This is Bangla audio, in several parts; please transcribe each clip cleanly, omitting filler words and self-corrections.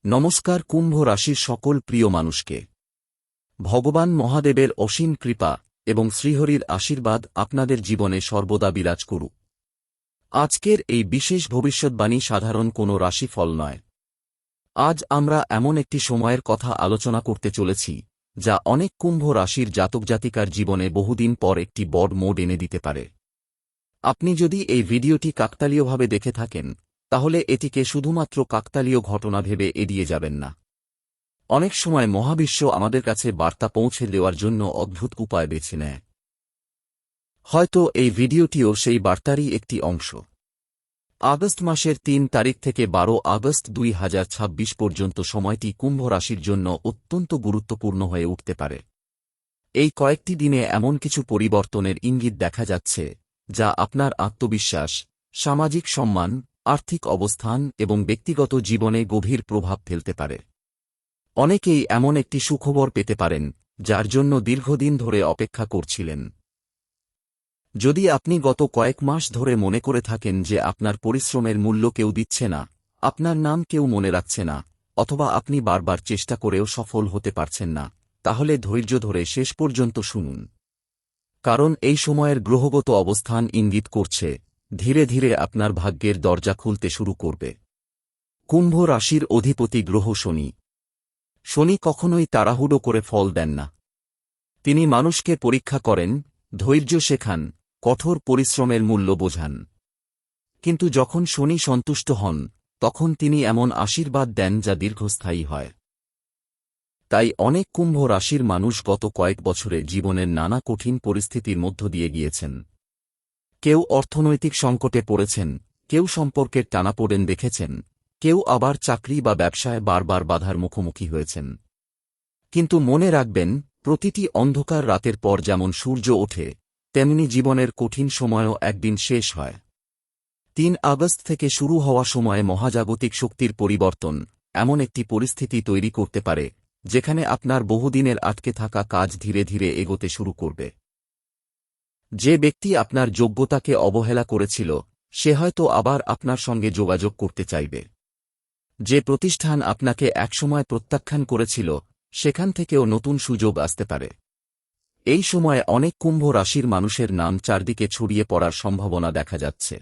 নমস্কার কুম্ভ রাশির সকল প্রিয় মানুষকে ভগবান মহাদেবের অসীম কৃপা এবং শ্রীহরির আশীর্বাদ আপনাদের জীবনে সর্বদা বিরাজ করুক। আজকের এই বিশেষ ভবিষ্যদ্বাণী সাধারণ কোনো রাশিফল নয়। আজ আমরা এমন একটি সময়ের কথা আলোচনা করতে চলেছি যা অনেক কুম্ভ রাশির জাতকজাতিকার জীবনে বহুদিন পর একটি বড় মোড় এনে দিতে পারে। আপনি যদি এই ভিডিওটি কাকতালীয়ভাবে দেখে থাকেন তাহলে এটিকে শুধুমাত্র কাকতালীয় ঘটনা ভেবে এড়িয়ে যাবেন না। অনেক সময় মহাবিশ্ব আমাদের কাছে বার্তা পৌঁছে দেওয়ার জন্য অদ্ভুত উপায় বেছে নেয়। হয়তো এই ভিডিওটিও সেই বার্তারই একটি অংশ। আগস্ট মাসের ৩ তারিখ থেকে ১২ আগস্ট ২০২৬ পর্যন্ত সময়টি কুম্ভ রাশির জন্য অত্যন্ত গুরুত্বপূর্ণ হয়ে উঠতে পারে। এই কয়েকটি দিনে এমন কিছু পরিবর্তনের ইঙ্গিত দেখা যাচ্ছে যা আপনার আত্মবিশ্বাস, সামাজিক সম্মান, আর্থিক অবস্থান এবং ব্যক্তিগত জীবনে গভীর প্রভাব ফেলতে পারে। অনেকেই এমন একটি সুখবর পেতে পারেন যার জন্য দীর্ঘদিন ধরে অপেক্ষা করছিলেন। যদি আপনি গত কয়েক মাস ধরে মনে করে থাকেন যে আপনার পরিশ্রমের মূল্য কেউ দিচ্ছে না, আপনার নাম কেউ মনে রাখছে না, অথবা আপনি বারবার চেষ্টা করেও সফল হতে পারছেন না, তাহলে ধৈর্য ধরে শেষ পর্যন্ত শুনুন। কারণ এই সময়ের গ্রহগত অবস্থান ইঙ্গিত করছে ধীরে ধীরে আপনার ভাগ্যের দরজা খুলতে শুরু করবে। কুম্ভ রাশির অধিপতি গ্রহ শনি। শনি কখনোই তাড়াহুড়ো করে ফল দেন না। তিনি মানুষকে পরীক্ষা করেন, ধৈর্য শেখান, কঠোর পরিশ্রমের মূল্য বোঝান। কিন্তু যখন শনি সন্তুষ্ট হন তখন তিনি এমন আশীর্বাদ দেন যা দীর্ঘস্থায়ী হয়। তাই অনেক কুম্ভ রাশির মানুষ গত কয়েক বছরে জীবনের নানা কঠিন পরিস্থিতির মধ্য দিয়ে গিয়েছেন। কেউ অর্থনৈতিক সংকটে পড়েছেন, কেউ সম্পর্কের টানাপোড়েন দেখেছেন, কেউ আবার চাকরি বা ব্যবসায় বারবার বাধার মুখোমুখি হয়েছেন। কিন্তু মনে রাখবেন, প্রতিটি অন্ধকার রাতের পর যেমন সূর্য ওঠে তেমনি জীবনের কঠিন সময়ও একদিন শেষ হয়। ৩ আগস্ট থেকে শুরু হওয়া সময়ে মহাজাগতিক শক্তির পরিবর্তন এমন একটি পরিস্থিতি তৈরি করতে পারে যেখানে আপনার বহুদিনের আটকে থাকা কাজ ধীরে ধীরে এগোতে শুরু করবে। যে ব্যক্তি আপনার যোগ্যতাকে অবহেলা করেছিল সে হয়তো আবার আপনার সঙ্গে যোগাযোগ করতে চাইবে। যে প্রতিষ্ঠান আপনাকে একসময় প্রত্যাখ্যান করেছিল সেখান থেকেও নতুন সুযোগ আসতে পারে। এই সময়ে অনেক কুম্ভ রাশির মানুষের নাম চারদিকে ছড়িয়ে পড়ার সম্ভাবনা দেখা যাচ্ছে।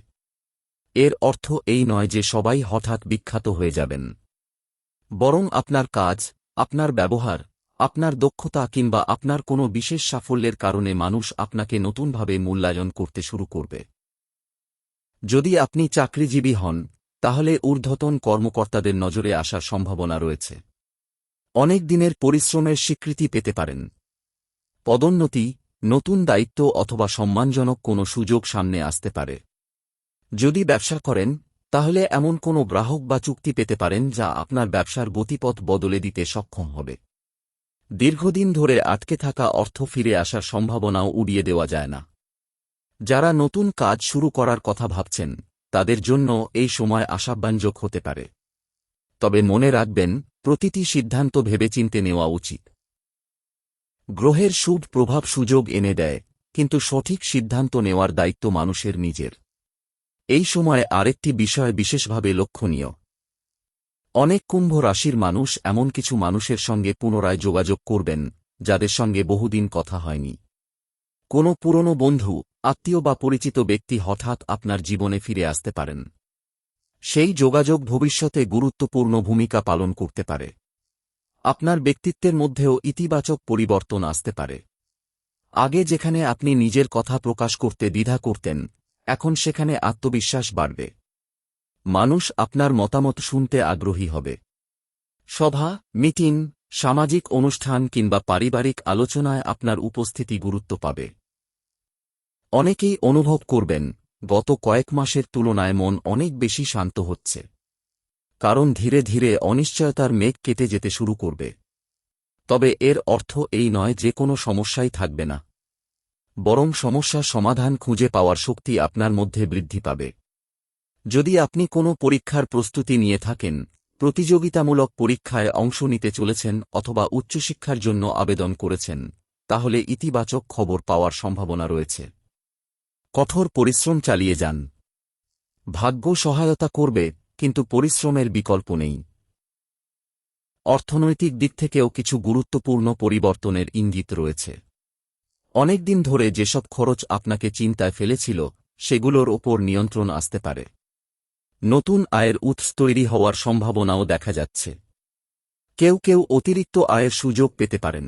এর অর্থ এই নয় যে সবাই হঠাৎ বিখ্যাত হয়ে যাবেন, বরং আপনার কাজ, আপনার ব্যবহার, আপনার দক্ষতা কিংবা আপনার কোনো বিশেষ সাফল্যের কারণে মানুষ আপনাকে নতুনভাবে মূল্যায়ন করতে শুরু করবে। যদি আপনি চাকরিজীবী হন তাহলে ঊর্ধ্বতন কর্মকর্তাদের নজরে আসার সম্ভাবনা রয়েছে। অনেক দিনের পরিশ্রমের স্বীকৃতি পেতে পারেন। পদোন্নতি, নতুন দায়িত্ব অথবা সম্মানজনক কোনো সুযোগ সামনে আসতে পারে। যদি ব্যবসা করেন তাহলে এমন কোনো গ্রাহক বা চুক্তি পেতে পারেন যা আপনার ব্যবসার গতিপথ বদলে দিতে সক্ষম হবে। দীর্ঘদিন ধরে আটকে থাকা অর্থ ফিরে আসার সম্ভাবনাও উড়িয়ে দেওয়া যায় না। যারা নতুন কাজ শুরু করার কথা ভাবছেন তাদের জন্য এই সময় আশাব্যঞ্জক হতে পারে। তবে মনে রাখবেন, প্রতিটি সিদ্ধান্ত ভেবেচিন্তে নেওয়া উচিত। গ্রহের শুভ প্রভাব সুযোগ এনে দেয়, কিন্তু সঠিক সিদ্ধান্ত নেওয়ার দায়িত্ব মানুষের নিজের। এই সময়ে আরেকটি বিষয় বিশেষভাবে লক্ষণীয়। অনেক কুম্ভ রাশির মানুষ এমন কিছু মানুষের সঙ্গে পুনরায় যোগাযোগ করবেন যাদের সঙ্গে বহুদিন কথা হয়নি। কোনো পুরনো বন্ধু, আত্মীয় বা পরিচিত ব্যক্তি হঠাৎ আপনার জীবনে ফিরে আসতে পারেন। সেই যোগাযোগ ভবিষ্যতে গুরুত্বপূর্ণ ভূমিকা পালন করতে পারে। আপনার ব্যক্তিত্বের মধ্যেও ইতিবাচক পরিবর্তন আসতে পারে। আগে যেখানে আপনি নিজের কথা প্রকাশ করতে দ্বিধা করতেন, এখন সেখানে আত্মবিশ্বাস বাড়বে। মানুষ আপনার মতামত শুনতে আগ্রহী হবে। সভা, মিটিং, সামাজিক অনুষ্ঠান কিংবা পারিবারিক আলোচনায় আপনার উপস্থিতি গুরুত্ব পাবে। অনেকেই অনুভব করবেন গত কয়েক মাসের তুলনায় মন অনেক বেশি শান্ত হচ্ছে। কারণ ধীরে ধীরে অনিশ্চয়তার মেঘ কেটে যেতে শুরু করবে। তবে এর অর্থ এই নয় যে কোনো সমস্যাই থাকবে না, বরং সমস্যার সমাধান খুঁজে পাওয়ার শক্তি আপনার মধ্যে বৃদ্ধি পাবে। যদি আপনি কোনো পরীক্ষার প্রস্তুতি নিয়ে থাকেন, প্রতিযোগিতামূলক পরীক্ষায় অংশ নিতে চলেছেন অথবা উচ্চশিক্ষার জন্য আবেদন করেছেন, তাহলে ইতিবাচক খবর পাওয়ার সম্ভাবনা রয়েছে। কঠোর পরিশ্রম চালিয়ে যান। ভাগ্য সহায়তা করবে, কিন্তু পরিশ্রমের বিকল্প নেই। অর্থনৈতিক দিক থেকেও কিছু গুরুত্বপূর্ণ পরিবর্তনের ইঙ্গিত রয়েছে। অনেকদিন ধরে যেসব খরচ আপনাকে চিন্তায় ফেলেছিল সেগুলোর ওপর নিয়ন্ত্রণ আসতে পারে। নতুন আয়ের উৎস তৈরি হওয়ার সম্ভাবনাও দেখা যাচ্ছে। কেউ কেউ অতিরিক্ত আয়ের সুযোগ পেতে পারেন।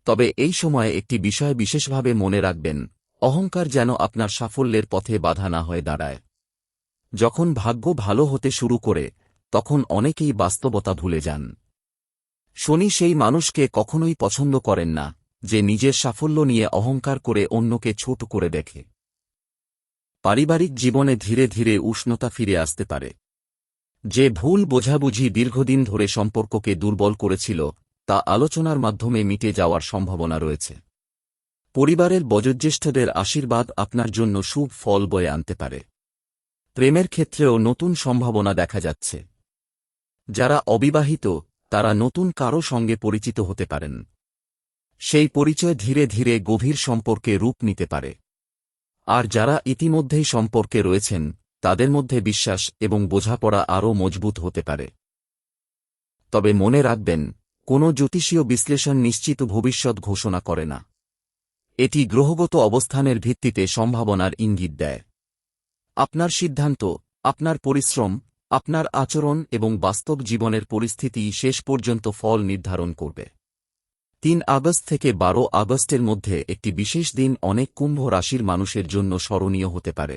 তবে এই সময়ে একটি বিষয় বিশেষভাবে মনে রাখবেন, অহংকার যেন আপনার সাফল্যের পথে বাধা না হয়ে দাঁড়ায়। যখন ভাগ্য ভালো হতে শুরু করে তখন অনেকেই বাস্তবতা ভুলে যান। শনি সেই মানুষকে কখনোই পছন্দ করেন না যে নিজের সাফল্য নিয়ে অহংকার করে অন্যকে ছোট করে দেখে। পারিবারিক জীবনে ধীরে ধীরে উষ্ণতা ফিরে আসতে পারে। যে ভুল বোঝাবুঝি দীর্ঘদিন ধরে সম্পর্ককে দুর্বল করেছিল তা আলোচনার মাধ্যমে মিটে যাওয়ার সম্ভাবনা রয়েছে। পরিবারের বয়োজ্যেষ্ঠদের আশীর্বাদ আপনার জন্য শুভ ফল বয়ে আনতে পারে। প্রেমের ক্ষেত্রেও নতুন সম্ভাবনা দেখা যাচ্ছে। যারা অবিবাহিত তারা নতুন কারো সঙ্গে পরিচিত হতে পারেন। সেই পরিচয় ধীরে ধীরে গভীর সম্পর্কে রূপ নিতে পারে। আর যারা ইতিমধ্যেই সম্পর্কে রয়েছেন তাদের মধ্যে বিশ্বাস এবং বোঝাপড়া আরও মজবুত হতে পারে। তবে মনে রাখবেন, কোনো জ্যোতিষীয় বিশ্লেষণ নিশ্চিত ভবিষ্যৎ ঘোষণা করে না। এটি গ্রহগত অবস্থানের ভিত্তিতে সম্ভাবনার ইঙ্গিত দেয়। আপনার সিদ্ধান্ত, আপনার পরিশ্রম, আপনার আচরণ এবং বাস্তব জীবনের পরিস্থিতি শেষ পর্যন্ত ফল নির্ধারণ করবে। ৩ আগস্ট থেকে ১২ আগস্টের মধ্যে একটি বিশেষ দিন অনেক কুম্ভ রাশির মানুষের জন্য স্মরণীয় হতে পারে।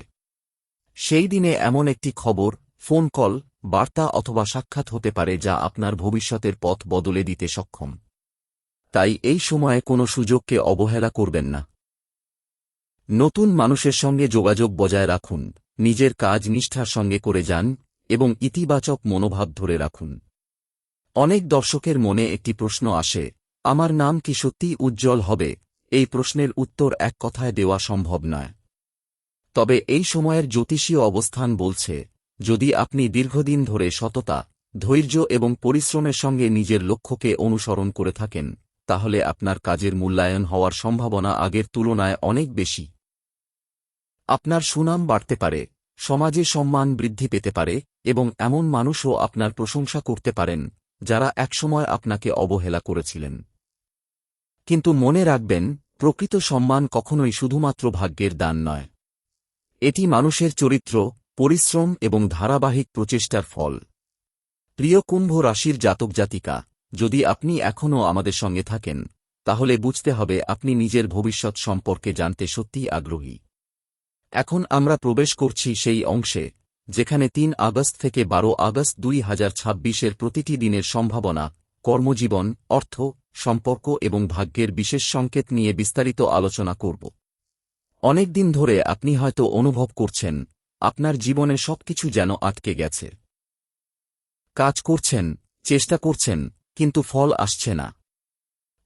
সেই দিনে এমন একটি খবর, ফোন কল, বার্তা অথবা সাক্ষাৎ হতে পারে যা আপনার ভবিষ্যতের পথ বদলে দিতে সক্ষম। তাই এই সময়ে কোনো সুযোগকে অবহেলা করবেন না। নতুন মানুষের সঙ্গে যোগাযোগ বজায় রাখুন, নিজের কাজ নিষ্ঠার সঙ্গে করে যান এবং ইতিবাচক মনোভাব ধরে রাখুন। অনেক দর্শকের মনে একটি প্রশ্ন আসে, আমার নাম কি সত্যিই উজ্জ্বল হবে? এই প্রশ্নের উত্তর এক কথায় দেওয়া সম্ভব নয়। তবে এই সময়ের জ্যোতিষীয় অবস্থান বলছে, যদি আপনি দীর্ঘদিন ধরে সততা, ধৈর্য এবং পরিশ্রমের সঙ্গে নিজের লক্ষ্যকে অনুসরণ করে থাকেন তাহলে আপনার কাজের মূল্যায়ন হওয়ার সম্ভাবনা আগের তুলনায় অনেক বেশি। আপনার সুনাম বাড়তে পারে, সমাজে সম্মান বৃদ্ধি পেতে পারে এবং এমন মানুষও আপনার প্রশংসা করতে পারেন যারা একসময় আপনাকে অবহেলা করেছিলেন। কিন্তু মনে রাখবেন, প্রকৃত সম্মান কখনোই শুধুমাত্র ভাগ্যের দান নয়। এটি মানুষের চরিত্র, পরিশ্রম এবং ধারাবাহিক প্রচেষ্টার ফল। প্রিয় কুম্ভ রাশির জাতক জাতিকা, যদি আপনি এখনও আমাদের সঙ্গে থাকেন তাহলে বুঝতে হবে আপনি নিজের ভবিষ্যৎ সম্পর্কে জানতে সত্যিই আগ্রহী। এখন আমরা প্রবেশ করছি সেই অংশে যেখানে ৩ আগস্ট থেকে ১২ আগস্ট ২০২৬-এর প্রতিটি দিনের সম্ভাবনা, কর্মজীবন, অর্থ, সম্পর্ক এবং ভাগ্যের বিশেষ সংকেত নিয়ে বিস্তারিত আলোচনা করব। অনেক দিন ধরে আপনি হয়তো অনুভব করছেন আপনার জীবনে সবকিছু যেন আটকে গেছে। কাজ করছেন, চেষ্টা করছেন, কিন্তু ফল আসছে না।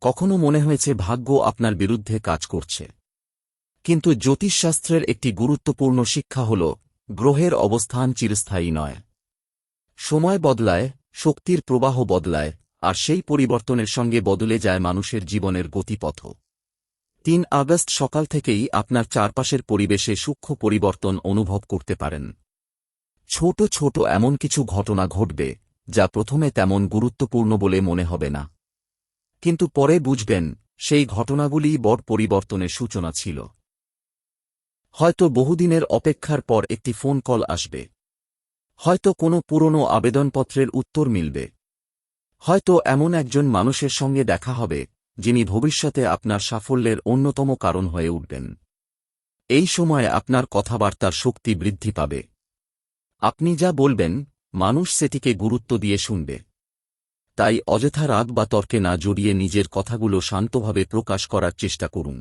কখনো মনে হয়েছে ভাগ্য আপনার বিরুদ্ধে কাজ করছে। কিন্তু জ্যোতিষশাস্ত্রের একটি গুরুত্বপূর্ণ শিক্ষা হল, গ্রহের অবস্থান চিরস্থায়ী নয়। সময় বদলায়, শক্তির প্রবাহ বদলায়, আর সেই পরিবর্তনের সঙ্গে বদলে যায় মানুষের জীবনের গতিপথ। ৩ আগস্ট সকাল থেকেই আপনার চারপাশের পরিবেশে সূক্ষ্ম পরিবর্তন অনুভব করতে পারেন। ছোট ছোট এমন কিছু ঘটনা ঘটবে যা প্রথমে তেমন গুরুত্বপূর্ণ বলে মনে হবে না, কিন্তু পরে বুঝবেন সেই ঘটনাগুলিই বড় পরিবর্তনের সূচনা ছিল। হয়তো বহুদিনের অপেক্ষার পর একটি ফোন কল আসবে, হয়তো কোনো পুরনো আবেদনপত্রের উত্তর মিলবে, হয়তো এমন একজন মানুষের সঙ্গে দেখা হবে যিনি ভবিষ্যতে আপনার সাফল্যের অন্যতম কারণ হয়ে উঠবেন। এই সময়ে আপনার কথাবার্তার শক্তি বৃদ্ধি পাবে। আপনি যা বলবেন মানুষ সেটিকে গুরুত্ব দিয়ে শুনবে। তাই অযথা রাগ বা তর্কে না জড়িয়ে নিজের কথাগুলো শান্তভাবে প্রকাশ করার চেষ্টা করুন।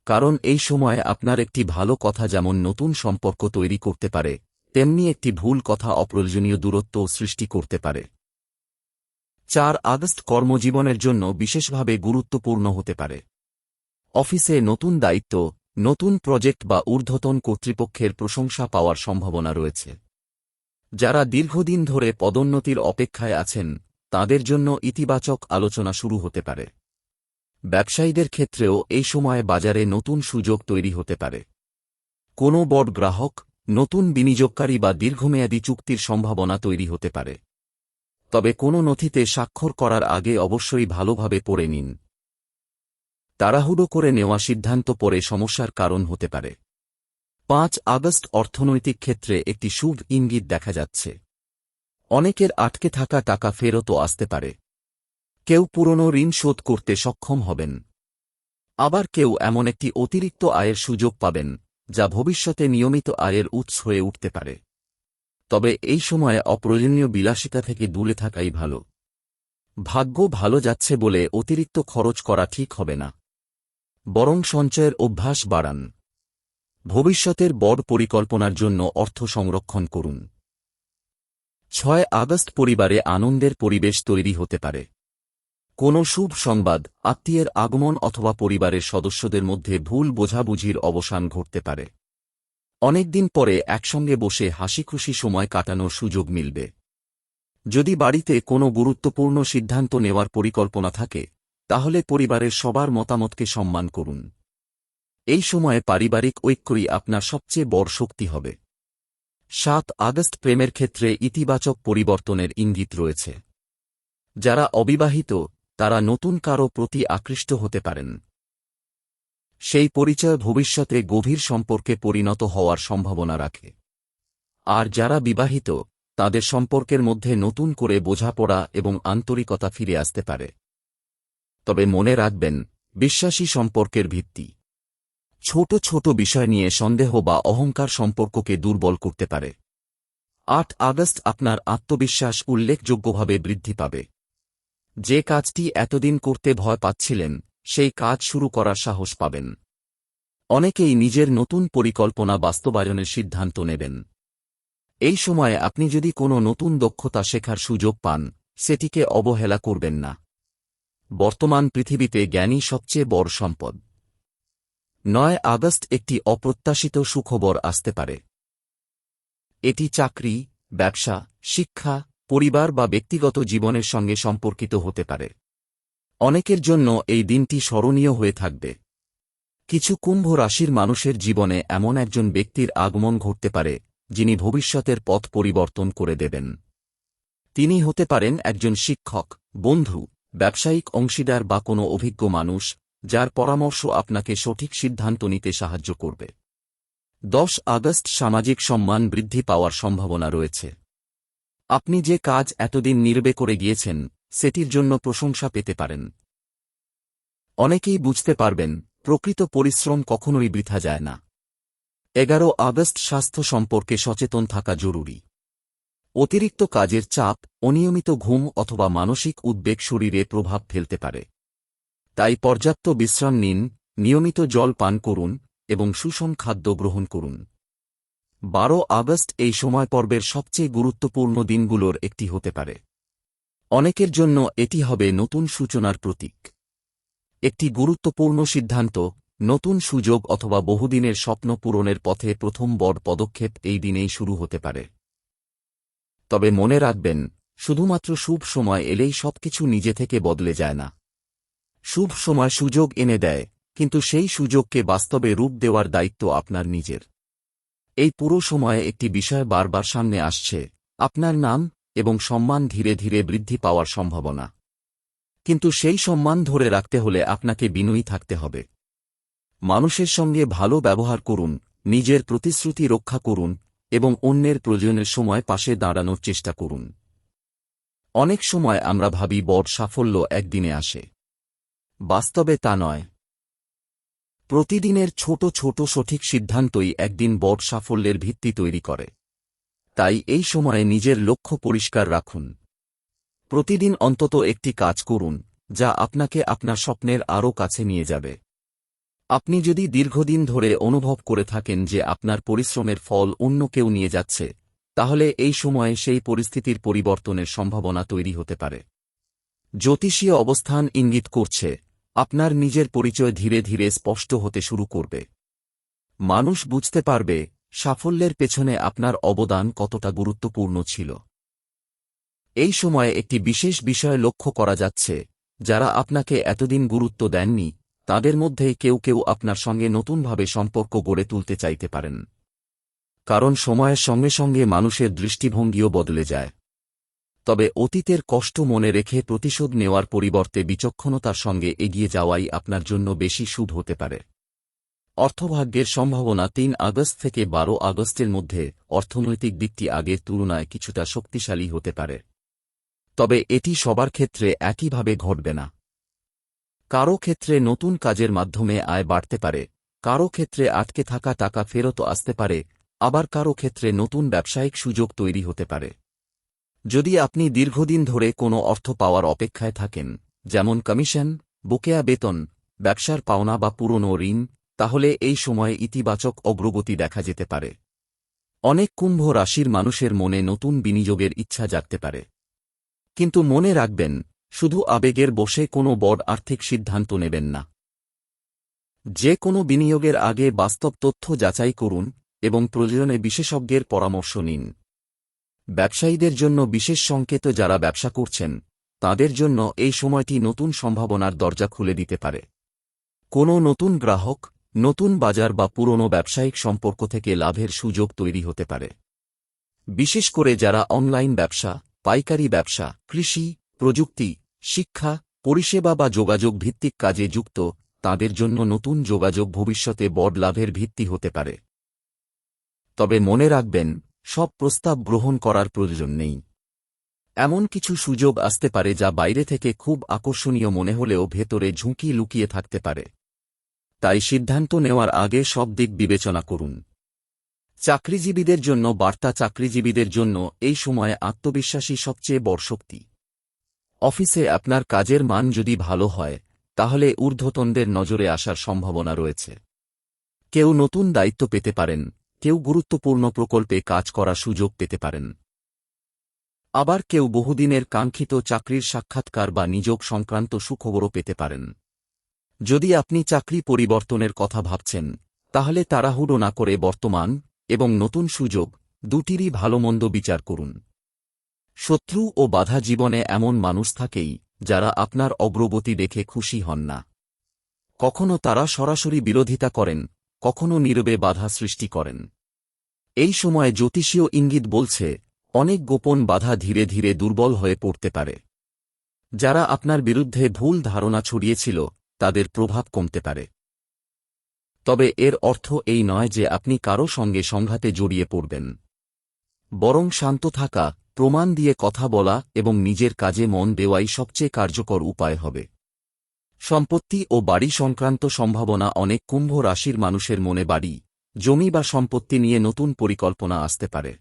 কারণ এই সময়ে আপনার একটি ভালো কথা যেমন নতুন সম্পর্ক তৈরি করতে পারে, তেমনি একটি ভুল কথা অপ্রয়োজনীয় দূরত্ব সৃষ্টি করতে পারে। ৪ আগস্ট কর্মজীবনের জন্য বিশেষভাবে গুরুত্বপূর্ণ হতে পারে। অফিসে নতুন দায়িত্ব, নতুন প্রজেক্ট বা ঊর্ধ্বতন কর্তৃপক্ষের প্রশংসা পাওয়ার সম্ভাবনা রয়েছে। যারা দীর্ঘদিন ধরে পদোন্নতির অপেক্ষায় আছেন তাদের জন্য ইতিবাচক আলোচনা শুরু হতে পারে। ব্যবসায়ীদের ক্ষেত্রেও এই সময়ে বাজারে নতুন সুযোগ তৈরি হতে পারে। কোনো বড় গ্রাহক, নতুন বিনিয়োগকারী বা দীর্ঘমেয়াদী চুক্তির সম্ভাবনা তৈরি হতে পারে। তবে কোনো নথিতে স্বাক্ষর করার আগে অবশ্যই ভালোভাবে পড়ে নিন। তাড়াহুড়ো করে নেওয়া সিদ্ধান্ত পরে সমস্যার কারণ হতে পারে। 5 আগস্ট অর্থনৈতিক ক্ষেত্রে একটি শুভ ইঙ্গিত দেখা যাচ্ছে। অনেকের আটকে থাকা টাকা ফেরতও আসতে পারে। কেউ পুরনো ঋণ শোধ করতে সক্ষম হবেন। আবার কেউ এমন একটি অতিরিক্ত আয়ের সুযোগ পাবেন যা ভবিষ্যতে নিয়মিত আয়ের উৎস হয়ে উঠতে পারে। তবে এই সময়ে অপ্রয়োজনীয় বিলাসিতা থেকে দূরে থাকাই ভালো। ভাগ্য ভালো যাচ্ছে বলে অতিরিক্ত খরচ করা ঠিক হবে না, বরং সঞ্চয়ের অভ্যাস বাড়ান। ভবিষ্যতের বড় পরিকল্পনার জন্য অর্থ সংরক্ষণ করুন। 6 আগস্ট পরিবারে আনন্দের পরিবেশ তৈরি হতে পারে। কোনো শুভ সংবাদ, আত্মীয়ের আগমন অথবা পরিবারের সদস্যদের মধ্যে ভুল বোঝাবুঝির অবসান ঘটতে পারে। অনেকদিন পরে একসঙ্গে বসে হাসিখুশি সময় কাটানোর সুযোগ মিলবে। যদি বাড়িতে কোনো গুরুত্বপূর্ণ সিদ্ধান্ত নেওয়ার পরিকল্পনা থাকে, তাহলে পরিবারের সবার মতামতকে সম্মান করুন। এই সময়ে পারিবারিক ঐক্যই আপনার সবচেয়ে বড় শক্তি হবে। 7 আগস্ট প্রেমের ক্ষেত্রে ইতিবাচক পরিবর্তনের ইঙ্গিত রয়েছে। যারা অবিবাহিত তারা নতুন কারও প্রতি আকৃষ্ট হতে পারেন। সেই পরিচয় ভবিষ্যতে গভীর সম্পর্কে পরিণত হওয়ার সম্ভাবনা রাখে। আর যারা বিবাহিত তাদের সম্পর্কের মধ্যে নতুন করে বোঝাপড়া এবং আন্তরিকতা ফিরে আসতে পারে। তবে মনে রাখবেন, বিশ্বাসী সম্পর্কের ভিত্তি। ছোট ছোট বিষয় নিয়ে সন্দেহ বা অহংকার সম্পর্ককে দুর্বল করতে পারে। 8 আগস্ট আপনার আত্মবিশ্বাস উল্লেখযোগ্যভাবে বৃদ্ধি পাবে। যে কাজটি এতদিন করতে ভয় পাচ্ছিলেন, সেই কাজ শুরু করার সাহস পাবেন। অনেকেই নিজের নতুন পরিকল্পনা বাস্তবায়নের সিদ্ধান্ত নেবেন। এই সময়ে আপনি যদি কোনো নতুন দক্ষতা শেখার সুযোগ পান, সেটিকে অবহেলা করবেন না। বর্তমান পৃথিবীতে জ্ঞানই সবচেয়ে বড় সম্পদ। 9 আগস্ট একটি অপ্রত্যাশিত সুখবর আসতে পারে। এটি চাকরি, ব্যবসা, শিক্ষা, পরিবার বা ব্যক্তিগত জীবনের সঙ্গে সম্পর্কিত হতে পারে। অনেকের জন্য এই দিনটি স্মরণীয় হয়ে থাকবে। কিছু কুম্ভ রাশির মানুষের জীবনে এমন একজন ব্যক্তির আগমন ঘটতে পারে যিনি ভবিষ্যতের পথ পরিবর্তন করে দেবেন। তিনি হতে পারেন একজন শিক্ষক, বন্ধু, ব্যবসায়িক অংশীদার বা কোনো অভিজ্ঞ মানুষ, যার পরামর্শ আপনাকে সঠিক সিদ্ধান্ত নিতে সাহায্য করবে। 10 আগস্ট সামাজিক সম্মান বৃদ্ধি পাওয়ার সম্ভাবনা রয়েছে। আপনি যে কাজ এতদিন নীরবে করে গিয়েছেন, সেটির জন্য প্রশংসা পেতে পারেন। অনেকেই বুঝতে পারবেন, প্রকৃত পরিশ্রম কখনোই বৃথা যায় না। 11 আগস্ট স্বাস্থ্য সম্পর্কে সচেতন থাকা জরুরি। অতিরিক্ত কাজের চাপ, অনিয়মিত ঘুম অথবা মানসিক উদ্বেগ শরীরে প্রভাব ফেলতে পারে। তাই পর্যাপ্ত বিশ্রাম নিন, নিয়মিত জল পান করুন এবং সুষম খাদ্য গ্রহণ করুন। 12 আগস্ট এই সময় পর্বের সবচেয়ে গুরুত্বপূর্ণ দিনগুলোর একটি হতে পারে। অনেকের জন্য এটি হবে নতুন সূচনার প্রতীক। একটি গুরুত্বপূর্ণ সিদ্ধান্ত, নতুন সুযোগ অথবা বহুদিনের স্বপ্ন পূরণের পথে প্রথম বড় পদক্ষেপ এই দিনেই শুরু হতে পারে। তবে মনে রাখবেন, শুধুমাত্র শুভ সময় এলেই সবকিছু নিজে থেকে বদলে যায় না। শুভ সময় সুযোগ এনে দেয়, কিন্তু সেই সুযোগকে বাস্তবে রূপ দেওয়ার দায়িত্ব আপনার নিজের। এই পুরো সময়ে একটি বিষয় বারবার সামনে আসছে, আপনার নাম এবং সম্মান ধীরে ধীরে বৃদ্ধি পাওয়ার সম্ভাবনা। কিন্তু সেই সম্মান ধরে রাখতে হলে আপনাকে বিনয়ী থাকতে হবে। মানুষের সঙ্গে ভালো ব্যবহার করুন, নিজের প্রতিশ্রুতি রক্ষা করুন এবং অন্যের প্রয়োজনের সময় পাশে দাঁড়ানোর চেষ্টা করুন। অনেক সময় আমরা ভাবি বড় সাফল্য একদিনে আসে। বাস্তবে তা নয়। প্রতিদিনের ছোট ছোট সঠিক সিদ্ধান্তই একদিন বড় সাফল্যের ভিত্তি তৈরি করে। তাই এই সময়ে নিজের লক্ষ্য পরিষ্কার রাখুন। প্রতিদিন অন্তত একটি কাজ করুন, যা আপনাকে আপনার স্বপ্নের আরও কাছে নিয়ে যাবে। আপনি যদি দীর্ঘদিন ধরে অনুভব করে থাকেন যে আপনার পরিশ্রমের ফল অন্য কেউ নিয়ে যাচ্ছে, তাহলে এই সময়ে সেই পরিস্থিতির পরিবর্তনের সম্ভাবনা তৈরি হতে পারে। জ্যোতিষীয় অবস্থান ইঙ্গিত করছে, আপনার নিজের পরিচয় ধীরে ধীরে স্পষ্ট হতে শুরু করবে। মানুষ বুঝতে পারবে সাফল্যের পেছনে আপনার অবদান কতটা গুরুত্বপূর্ণ ছিল। এই সময়ে একটি বিশেষ বিষয় লক্ষ্য করা যাচ্ছে, যারা আপনাকে এতদিন গুরুত্ব দেননি, তাদের মধ্যেই কেউ কেউ আপনার সঙ্গে নতুনভাবে সম্পর্ক গড়ে তুলতে চাইতে পারেন। কারণ সময়ের সঙ্গে সঙ্গে মানুষের দৃষ্টিভঙ্গিও বদলে যায়। তবে অতীতের কষ্ট মনে রেখে প্রতিশোধ নেওয়ার পরিবর্তে বিচক্ষণতার সঙ্গে এগিয়ে যাওয়াই আপনার জন্য বেশি শুভ হতে পারে। অর্থভাগ্যের সম্ভাবনা ৩ আগস্ট থেকে ১২ আগস্টের মধ্যে অর্থনৈতিক দিকটি আগের তুলনায় কিছুটা শক্তিশালী হতে পারে। তবে এটি সবার ক্ষেত্রে একইভাবে ঘটবে না। কারও ক্ষেত্রে নতুন কাজের মাধ্যমে আয় বাড়তে পারে, কারও ক্ষেত্রে আটকে থাকা টাকা ফেরত আসতে পারে, আবার কারও ক্ষেত্রে নতুন ব্যবসায়িক সুযোগ তৈরি হতে পারে। যদি আপনি দীর্ঘদিন ধরে কোনো অর্থ পাওয়ার অপেক্ষায় থাকেন, যেমন কমিশন, বকেয়া বেতন, ব্যবসার পাওনা বা পুরনো ঋণ, তাহলে এই সময়ে ইতিবাচক অগ্রগতি দেখা যেতে পারে। অনেক কুম্ভ রাশির মানুষের মনে নতুন বিনিয়োগের ইচ্ছা জাগতে পারে। কিন্তু মনে রাখবেন, শুধু আবেগের বশে কোনো বড় আর্থিক সিদ্ধান্ত নেবেন না। যে কোনো বিনিয়োগের আগে বাস্তব তথ্য যাচাই করুন এবং প্রয়োজনে বিশেষজ্ঞের পরামর্শ নিন। ব্যবসায়ীদের জন্য বিশেষ সংকেত, যারা ব্যবসা করছেন তাদের জন্য এই সময়টি নতুন সম্ভাবনার দরজা খুলে দিতে পারে। কোনো নতুন গ্রাহক, নতুন বাজার বা পুরনো ব্যবসায়িক সম্পর্ক থেকে লাভের সুযোগ তৈরি হতে পারে। বিশেষ করে যারা অনলাইন ব্যবসা, পাইকারি ব্যবসা, কৃষি, প্রযুক্তি, শিক্ষা, পরিষেবা বা যোগাযোগ ভিত্তিক কাজে যুক্ত, তাদের জন্য নতুন যোগাযোগ ভবিষ্যতে বড় লাভের ভিত্তি হতে পারে। তবে মনে রাখবেন, সব প্রস্তাব গ্রহণ করার প্রয়োজন নেই। এমন কিছু সুযোগ আসতে পারে যা বাইরে থেকে খুব আকর্ষণীয় মনে হলেও ভেতরে ঝুঁকি লুকিয়ে থাকতে পারে। তাই সিদ্ধান্ত নেওয়ার আগে সব দিক বিবেচনা করুন। চাকরিজীবীদের জন্য বার্তা। চাকরিজীবীদের জন্য এই সময়ে আত্মবিশ্বাসী সবচেয়ে বড় শক্তি। অফিসে আপনার কাজের মান যদি ভালো হয়, তাহলে ঊর্ধ্বতনদের নজরে আসার সম্ভাবনা রয়েছে। কেউ নতুন দায়িত্ব পেতে পারেন, কেউ গুরুত্বপূর্ণ প্রকল্পে কাজ করার সুযোগ পেতে পারেন। আবার কেউ বহুদিনের কাঙ্ক্ষিত চাকরির সাক্ষাৎকার বা নিয়োগ সংক্রান্ত সুখবরও পেতে পারেন। যদি আপনি চাকরি পরিবর্তনের কথা ভাবছেন, তাহলে তাড়াহুড়ো না করে বর্তমান এবং নতুন সুযোগ দুটিরই ভালোমন্দ বিচার করুন। শত্রু ও বাধা। জীবনে এমন মানুষ থাকেই যারা আপনার অগ্রগতি দেখে খুশি হন না। কখনো তারা সরাসরি বিরোধিতা করেন, কখনো নীরবে বাধা সৃষ্টি করেন। এই সময়ে জ্যোতিষীয় ইঙ্গিত বলছে, অনেক গোপন বাধা ধীরে ধীরে দুর্বল হয়ে পড়তে পারে। যারা আপনার বিরুদ্ধে ভুল ধারণা ছড়িয়েছিল, তাদের প্রভাব কমতে পারে। তবে এর অর্থ এই নয় যে আপনি কারও সঙ্গে সংঘাতে জড়িয়ে পড়বেন। বরং শান্ত থাকা, প্রমাণ দিয়ে কথা বলা এবং নিজের কাজে মন দেওয়াই সবচেয়ে কার্যকর উপায় হবে। সম্পত্তি ও বাড়ি সংক্রান্ত সম্ভাবনা। অনেক কুম্ভ রাশির মানুষের মনে বাড়ি, জমি বা সম্পত্তি নিয়ে নতুন পরিকল্পনা আসতে পারে।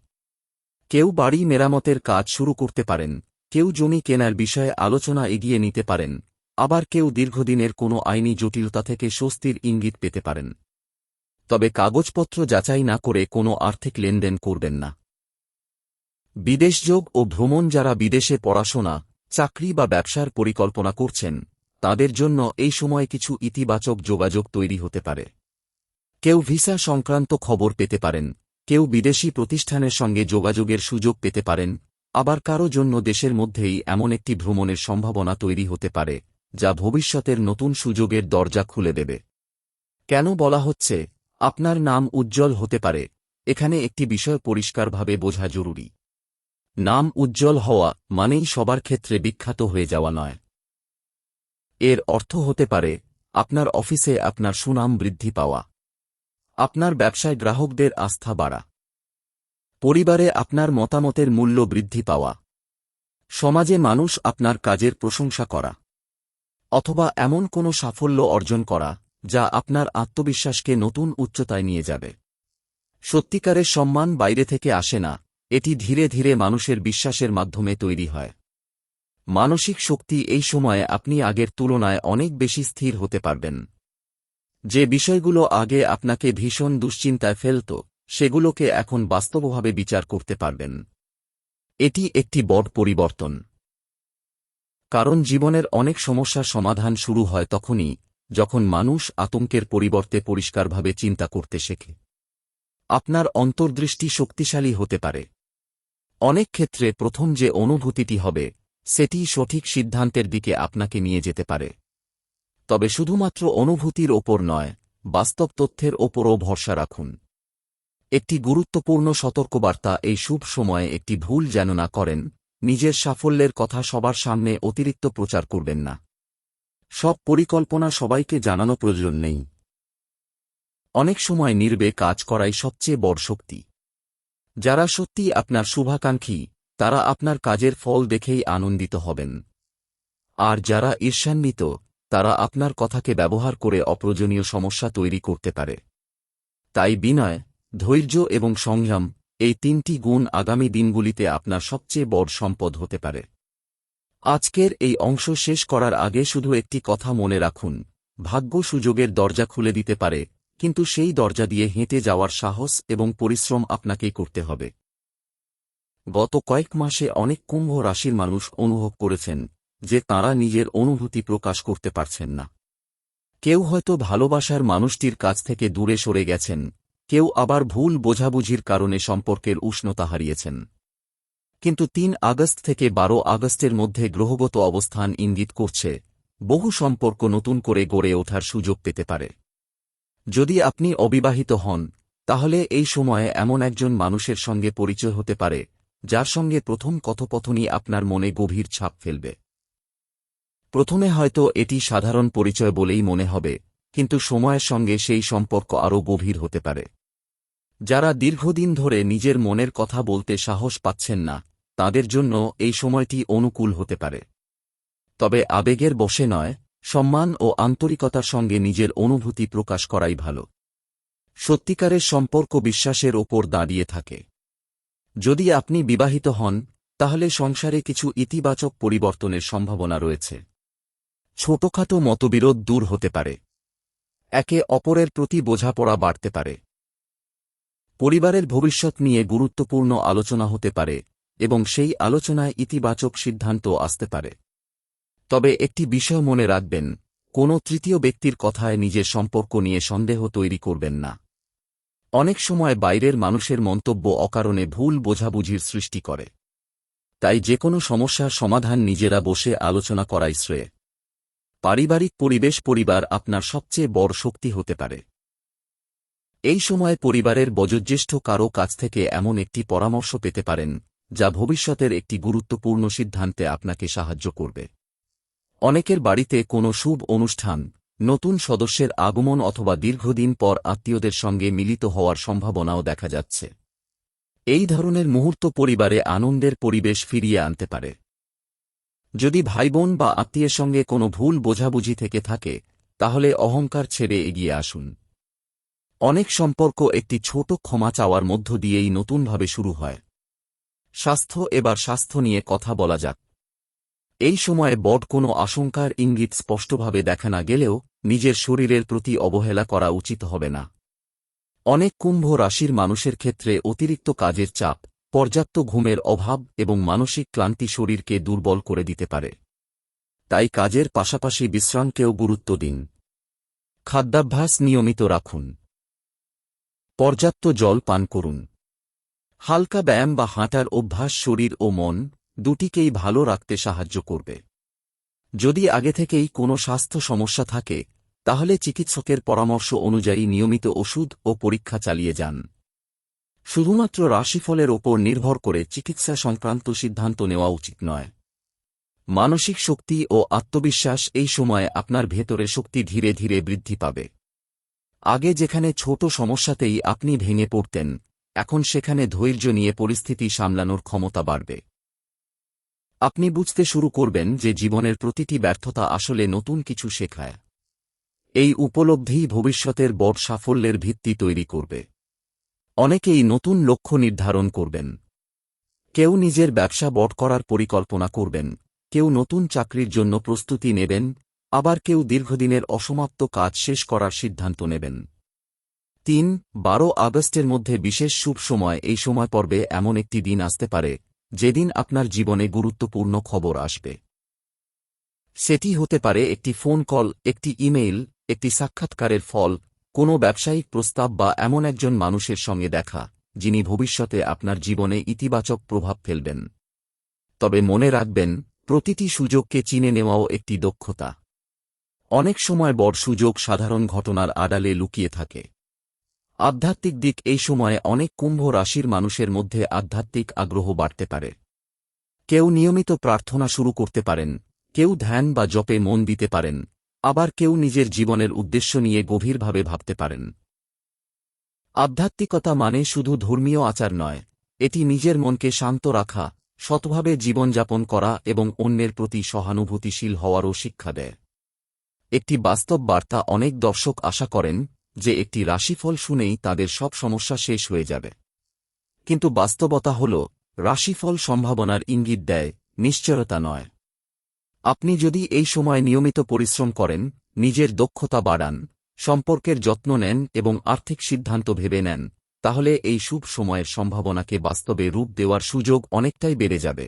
কেউ বাড়ি মেরামতের কাজ শুরু করতে পারেন, কেউ জমি কেনার বিষয়ে আলোচনা এগিয়ে নিতে পারেন, আবার কেউ দীর্ঘদিনের কোনো আইনি জটিলতা থেকে স্বস্তির ইঙ্গিত পেতে পারেন। তবে কাগজপত্র যাচাই না করে কোনো আর্থিক লেনদেন করবেন না। বিদেশযোগ ও ভ্রমণ। যারা বিদেশে পড়াশোনা, চাকরি বা ব্যবসার পরিকল্পনা করছেন, তাদের জন্য এই সময় কিছু ইতিবাচক যোগাযোগ তৈরি হতে পারে। কেউ ভিসা সংক্রান্ত খবর পেতে পারেন, কেউ বিদেশি প্রতিষ্ঠানের সঙ্গে যোগাযোগের সুযোগ পেতে পারেন, আবার কারো জন্য দেশের মধ্যেই এমন একটি ভ্রমণের সম্ভাবনা তৈরি হতে পারে যা ভবিষ্যতের নতুন সুযোগের দরজা খুলে দেবে। কেন বলা হচ্ছে আপনার নাম উজ্জ্বল হতে পারে, এখানে একটি বিষয় পরিষ্কারভাবে বোঝা জরুরি। নাম উজ্জ্বল হওয়া মানেই সবার ক্ষেত্রে বিখ্যাত হয়ে যাওয়া নয়। এর অর্থ হতে পারে আপনার অফিসে আপনার সুনাম বৃদ্ধি পাওয়া, আপনার ব্যবসায় গ্রাহকদের আস্থা বাড়া, পরিবারে আপনার মতামতের মূল্য বৃদ্ধি পাওয়া, সমাজে মানুষ আপনার কাজের প্রশংসা করা, অথবা এমন কোনো সাফল্য অর্জন করা যা আপনার আত্মবিশ্বাসকে নতুন উচ্চতায় নিয়ে যাবে। সত্যিকারের সম্মান বাইরে থেকে আসে না, এটি ধীরে ধীরে মানুষের বিশ্বাসের মাধ্যমে তৈরি হয়। মানসিক শক্তি। এই সময়ে আপনি আগের তুলনায় অনেক বেশি স্থির হতে পারবেন। যে বিষয়গুলো আগে আপনাকে ভীষণ দুশ্চিন্তায় ফেলত, সেগুলোকে এখন বাস্তবভাবে বিচার করতে পারবেন। এটি একটি বড় পরিবর্তন। কারণ জীবনের অনেক সমস্যার সমাধান শুরু হয় তখনই, যখন মানুষ আতঙ্কের পরিবর্তে পরিষ্কারভাবে চিন্তা করতে শেখে। আপনার অন্তর্দৃষ্টি শক্তিশালী হতে পারে। অনেক ক্ষেত্রে প্রথম যে অনুভূতিটি হবে, সেটি সঠিক সিদ্ধান্তের দিকে আপনাকে নিয়ে যেতে পারে। তবে শুধুমাত্র অনুভূতির ওপর নয়, বাস্তব তথ্যের ওপরও ভরসা রাখুন। একটি গুরুত্বপূর্ণ সতর্কবার্তা এই শুভ সময়ে একটি ভুল যেন না করেন, নিজের সাফল্যের কথা সবার সামনে অতিরিক্ত প্রচার করবেন না। সব পরিকল্পনা সবাইকে জানানো প্রয়োজন নেই। অনেক সময় নীরবে কাজ করাই সবচেয়ে বড় শক্তি। যারা সত্যি আপনার শুভাকাঙ্ক্ষী তারা আপনার কাজের ফল দেখেই আনন্দিত হবেন, আর যারা ঈর্ষান্বিত তারা আপনার কথাকে ব্যবহার করে অপ্রয়োজনীয় সমস্যা তৈরি করতে পারে। তাই বিনয়, ধৈর্য এবং সংযম এই 3টি গুণ আগামী দিনগুলিতে আপনার সবচেয়ে বড় সম্পদ হতে পারে। আজকের এই অংশ শেষ করার আগে শুধু একটি কথা মনে রাখুন, ভাগ্য সুযোগের দরজা খুলে দিতে পারে, কিন্তু সেই দরজা দিয়ে হেঁটে যাওয়ার সাহস এবং পরিশ্রম আপনাকেই করতে হবে। গত কয়েক মাসে অনেক কুম্ভ রাশির মানুষ অনুভব করেছেন যে তাঁরা নিজের অনুভূতি প্রকাশ করতে পারছেন না। কেউ হয়তো ভালোবাসার মানুষটির কাছ থেকে দূরে সরে গেছেন, কেউ আবার ভুল বোঝাবুঝির কারণে সম্পর্কের উষ্ণতা হারিয়েছেন। কিন্তু 3 আগস্ট থেকে 12 আগস্টের মধ্যে গ্রহগত অবস্থান ইঙ্গিত করছে বহু সম্পর্ক নতুন করে গড়ে ওঠার সুযোগ পেতে পারে। যদি আপনি অবিবাহিত হন তাহলে এই সময়ে এমন একজন মানুষের সঙ্গে পরিচয় হতে পারে যার সঙ্গে প্রথম কথোপকথনই আপনার মনে গভীর ছাপ ফেলবে। প্রথমে হয়তো এটি সাধারণ পরিচয় বলেই মনে হবে, কিন্তু সময়ের সঙ্গে সেই সম্পর্ক আরও গভীর হতে পারে। যারা দীর্ঘদিন ধরে নিজের মনের কথা বলতে সাহস পাচ্ছেন না তাদের জন্য এই সময়টি অনুকূল হতে পারে। তবে আবেগের বশে নয়, সম্মান ও আন্তরিকতার সঙ্গে নিজের অনুভূতি প্রকাশ করাই ভালো। সত্যিকারের সম্পর্ক বিশ্বাসের ওপর দাঁড়িয়ে থাকে। যদি আপনি বিবাহিত হন তাহলে সংসারে কিছু ইতিবাচক পরিবর্তনের সম্ভাবনা রয়েছে। ছোটখাটো মতবিরোধ দূর হতে পারে, একে অপরের প্রতি বোঝাপড়া বাড়তে পারে। পরিবারের ভবিষ্যৎ নিয়ে গুরুত্বপূর্ণ আলোচনা হতে পারে এবং সেই আলোচনায় ইতিবাচক সিদ্ধান্ত আসতে পারে। তবে একটি বিষয় মনে রাখবেন, কোনো তৃতীয় ব্যক্তির কথায় নিজের সম্পর্ক নিয়ে সন্দেহ তৈরি করবেন না। অনেক সময় বাইরের মানুষের মন্তব্য অকারণে ভুল বোঝাবুঝির সৃষ্টি করে। তাই যেকোনো সমস্যার সমাধান নিজেরা বসে আলোচনা করাই শ্রেয়। পারিবারিক পরিবার আপনার সবচেয়ে বড় শক্তি হতে পারে। এই সময় পরিবারের বয়োজ্যেষ্ঠ কারও কাছ থেকে এমন একটি পরামর্শ পেতে পারেন যা ভবিষ্যতের একটি গুরুত্বপূর্ণ সিদ্ধান্তে আপনাকে সাহায্য করবে। অনেকের বাড়িতে কোনো শুভ অনুষ্ঠান, নতুন সদস্যের আগমন অথবা দীর্ঘদিন পর আত্মীয়দের সঙ্গে মিলিত হওয়ার সম্ভাবনাও দেখা যাচ্ছে। এই ধরনের মুহূর্ত পরিবারে আনন্দের পরিবেশ ফিরিয়ে আনতে পারে। যদি ভাইবোন বা আত্মীয়ের সঙ্গে কোনো ভুল বোঝাবুঝি থেকে থাকে তাহলে অহংকার ছেড়ে এগিয়ে আসুন। অনেক সম্পর্ক একটি ছোট ক্ষমা চাওয়ার মধ্য দিয়েই নতুনভাবে শুরু হয়। স্বাস্থ্য নিয়ে কথা বলা যাক। এই সময়ে বড় কোনো আশঙ্কার ইঙ্গিত স্পষ্টভাবে দেখা না গেলেও নিজের শরীরের প্রতি অবহেলা করা উচিত হবে না। অনেক কুম্ভ রাশির মানুষের ক্ষেত্রে অতিরিক্ত কাজের চাপ, পর্যাপ্ত ঘুমের অভাব এবং মানসিক ক্লান্তি শরীরকে দুর্বল করে দিতে পারে। তাই কাজের পাশাপাশি বিশ্রামকেও গুরুত্ব দিন। খাদ্যাভ্যাস নিয়মিত রাখুন। পর্যাপ্ত জল পান করুন। হালকা ব্যায়াম বা হাঁটার অভ্যাস শরীর ও মন দুটিকেই ভালো রাখতে সাহায্য করবে। যদি আগে থেকেই কোনো স্বাস্থ্য সমস্যা থাকে তাহলে চিকিৎসকের পরামর্শ অনুযায়ী নিয়মিত ওষুধ ও পরীক্ষা চালিয়ে যান। শুধুমাত্র রাশিফলের ওপর নির্ভর করে চিকিৎসা সংক্রান্ত সিদ্ধান্ত নেওয়া উচিত নয়। মানসিক শক্তি ও আত্মবিশ্বাস এই সময়ে আপনার ভেতরে শক্তি ধীরে ধীরে বৃদ্ধি পাবে। আগে যেখানে ছোট সমস্যাতেই আপনি ভেঙে পড়তেন, এখন সেখানে ধৈর্য নিয়ে পরিস্থিতি সামলানোর ক্ষমতা বাড়বে। আপনি বুঝতে শুরু করবেন যে জীবনের প্রতিটি ব্যর্থতা আসলে নতুন কিছু শেখায়। এই উপলব্ধিই ভবিষ্যতের বড় সাফল্যের ভিত্তি তৈরি করবে। অনেকেই নতুন লক্ষ্য নির্ধারণ করবেন। কেউ নিজের ব্যবসা বড় করার পরিকল্পনা করবেন, কেউ নতুন চাকরির জন্য প্রস্তুতি নেবেন, আবার কেউ দীর্ঘদিনের অসমাপ্ত কাজ শেষ করার সিদ্ধান্ত নেবেন। 3-12 আগস্টের মধ্যে বিশেষ শুভ সময়। এই সময় পর্বে এমন একটি দিন আসতে পারে যেদিন আপনার জীবনে গুরুত্বপূর্ণ খবর আসবে। সেটি হতে পারে একটি ফোন কল, একটি ইমেইল, একটি সাক্ষাৎকারের ফল, কোনো ব্যবসায়িক প্রস্তাব বা এমন একজন মানুষের সঙ্গে দেখা যিনি ভবিষ্যতে আপনার জীবনে ইতিবাচক প্রভাব ফেলবেন। তবে মনে রাখবেন, প্রতিটি সুযোগকে চিনে নেওয়াও একটি দক্ষতা। অনেক সময় বড় সুযোগ সাধারণ ঘটনার আড়ালে লুকিয়ে থাকে। আধ্যাত্মিক দিক। এই সময়ে অনেক কুম্ভ রাশির মানুষের মধ্যে আধ্যাত্মিক আগ্রহ বাড়তে পারে। কেউ নিয়মিত প্রার্থনা শুরু করতে পারেন, কেউ ধ্যান বা জপে মন দিতে পারেন, আবার কেউ নিজের জীবনের উদ্দেশ্য নিয়ে গভীরভাবে ভাবতে পারেন। আধ্যাত্মিকতা মানে শুধু ধর্মীয় আচার নয়, এটি নিজের মনকে শান্ত রাখা, সৎভাবে জীবনযাপন করা এবং অন্যের প্রতি সহানুভূতিশীল হওয়ারও শিক্ষা দেয়। একটি বাস্তব বার্তা: অনেক দর্শক আশা করেন যে একটি রাশিফল শুনেই তাদের সব সমস্যা শেষ হয়ে যাবে। কিন্তু বাস্তবতা হল, রাশিফল সম্ভাবনার ইঙ্গিত দেয়, নিশ্চয়তা নয়। আপনি যদি এই সময় নিয়মিত পরিশ্রম করেন, নিজের দক্ষতা বাড়ান, সম্পর্কের যত্ন নেন এবং আর্থিক সিদ্ধান্ত ভেবে নেন, তাহলে এই শুভ সময়ের সম্ভাবনাকে বাস্তবে রূপ দেওয়ার সুযোগ অনেকটাই বেড়ে যাবে।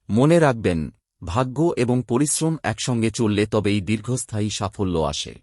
মনে রাখবেন, ভাগ্য এবং পরিশ্রম একসঙ্গে চললে তবেই দীর্ঘস্থায়ী সাফল্য আসে।